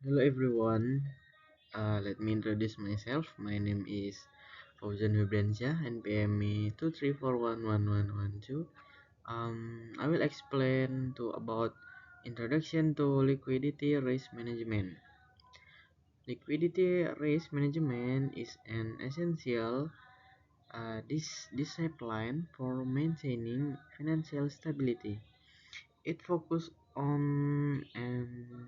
Hello everyone. Let me introduce myself. My name is Fauzan Wibriansyah, NPM 234111112. I will explain about introduction to liquidity risk management. Liquidity risk management is an essential discipline for maintaining financial stability. It focuses on an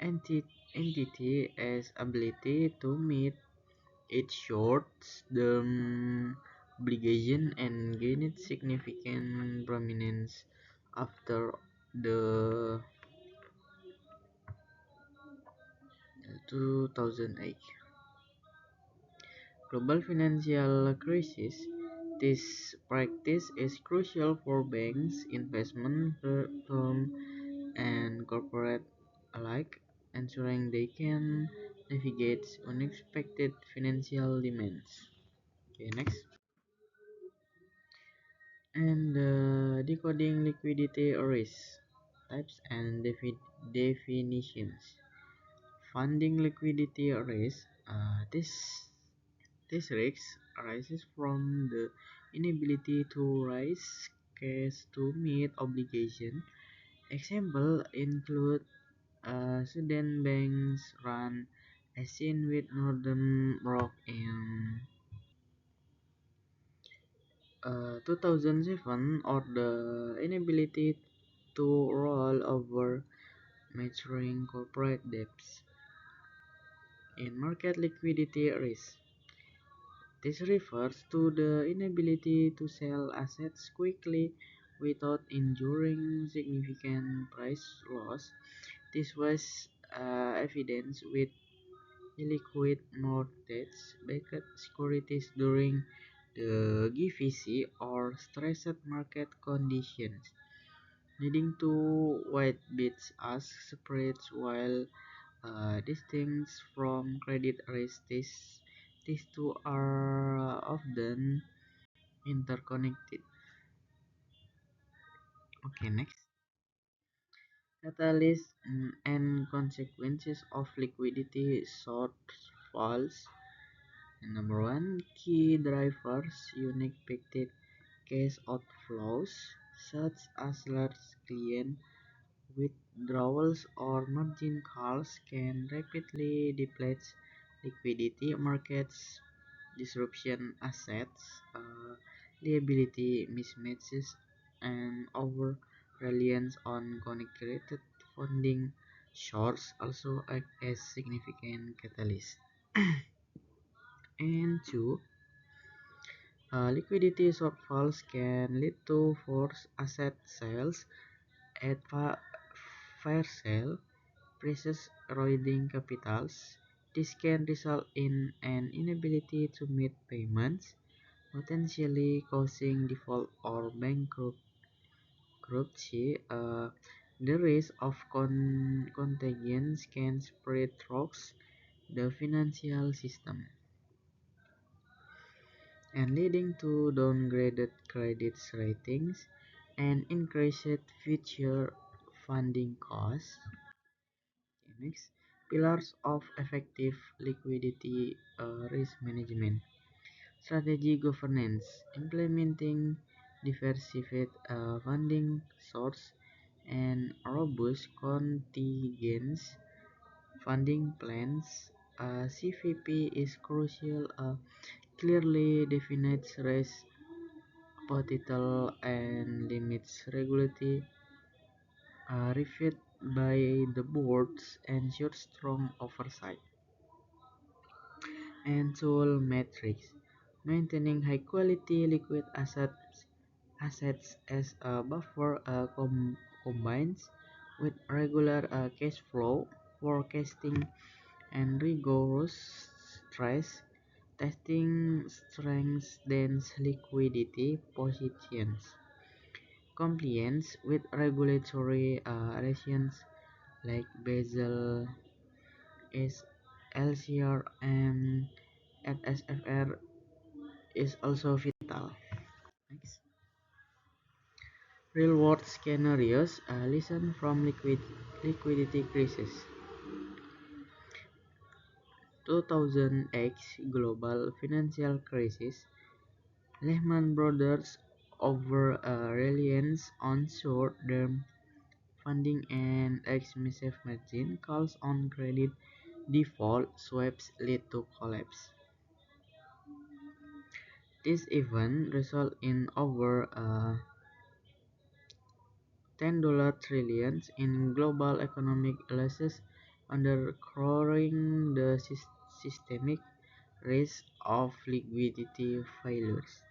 entity's ability to meet its short-term obligation and gained significant prominence after the 2008 global financial crisis. This practice is crucial for banks, investment firms, and corporate alike, ensuring they can navigate unexpected financial demands. Okay, next. And decoding liquidity risk types and definitions. Funding liquidity risk. This risk arises from the inability to raise cash to meet obligation. Example include Sudan banks run as seen with Northern Rock in 2007, or the inability to roll over maturing corporate debts. In market liquidity risk, this refers to the inability to sell assets quickly without enduring significant price loss. This was evidenced with illiquid mortgage-backed securities during the GFC or stressed market conditions, leading to wide bid-ask spreads. While distinct from credit risk, these two are often interconnected. Okay, next. Catalysts and consequences of liquidity shortfalls. Number one, key drivers: unexpected cash outflows, such as large client withdrawals or margin calls, can rapidly deplete liquidity. Markets disruption, assets liability mismatches, and over reliance on connected funding shorts also act as significant catalysts. And two, liquidity shortfalls can lead to forced asset sales at fire sale prices, eroding capitals. This can result in an inability to meet payments, potentially causing default or bankruptcy. The risk of contagion can spread throughout the financial system and leading to downgraded credit ratings and increased future funding costs. Next, pillars of effective liquidity risk management. Strategy governance, implementing diversified funding source and robust contingent funding plans. CVP is crucial. Clearly defines risk potential and limits regularity, reviewed by the boards, ensures strong oversight. And tool metrics, maintaining high quality liquid assets as a buffer combines with regular cash flow forecasting and rigorous stress testing strengthens liquidity positions. Compliance with regulatory regulations like Basel is LCR and FSFR is also vital. Next. Real world scenarios, lesson from liquidity crisis. 2008 global financial crisis, Lehman Brothers over a reliance on short-term funding and excessive margin calls on credit default swaps lead to collapse. This event resulted in over $10 trillion in global economic losses, underscoring the systemic risk of liquidity failures.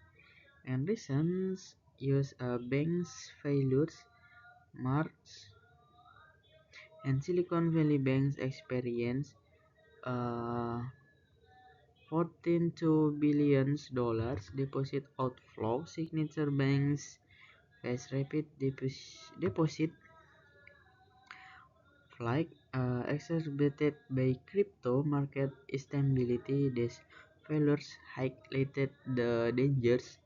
And recent US banks failures, March and Silicon Valley Bank's experience uh, 14.2 billion deposit outflow. Signature banks face rapid deposit flight exacerbated by crypto market instability. These failures highlighted the dangers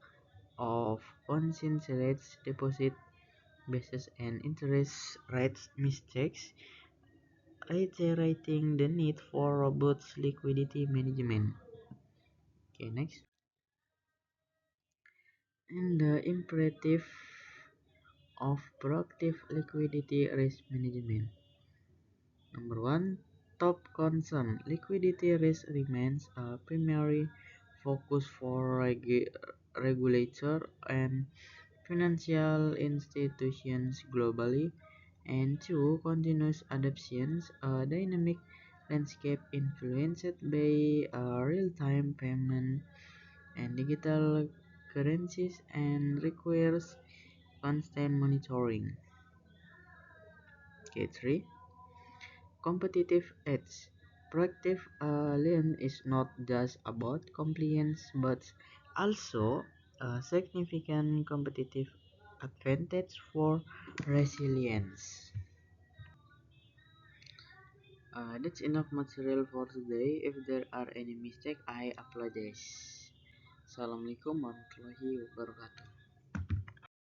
of unsincere deposit basis and interest rates mistakes, reiterating the need for robust liquidity management. Okay, next. And the imperative of proactive liquidity risk management. Number one, top concern. Liquidity risk remains a primary focus for regulator and financial institutions globally. And two, continuous adoptions, a dynamic landscape influenced by real-time payment and digital currencies and requires constant monitoring. Okay, three, competitive edge. Proactive lien is not just about compliance but also a significant competitive advantage for resilience. That's enough material for today. If there are any mistake, I apologize. Assalamualaikum warahmatullahi wabarakatuh.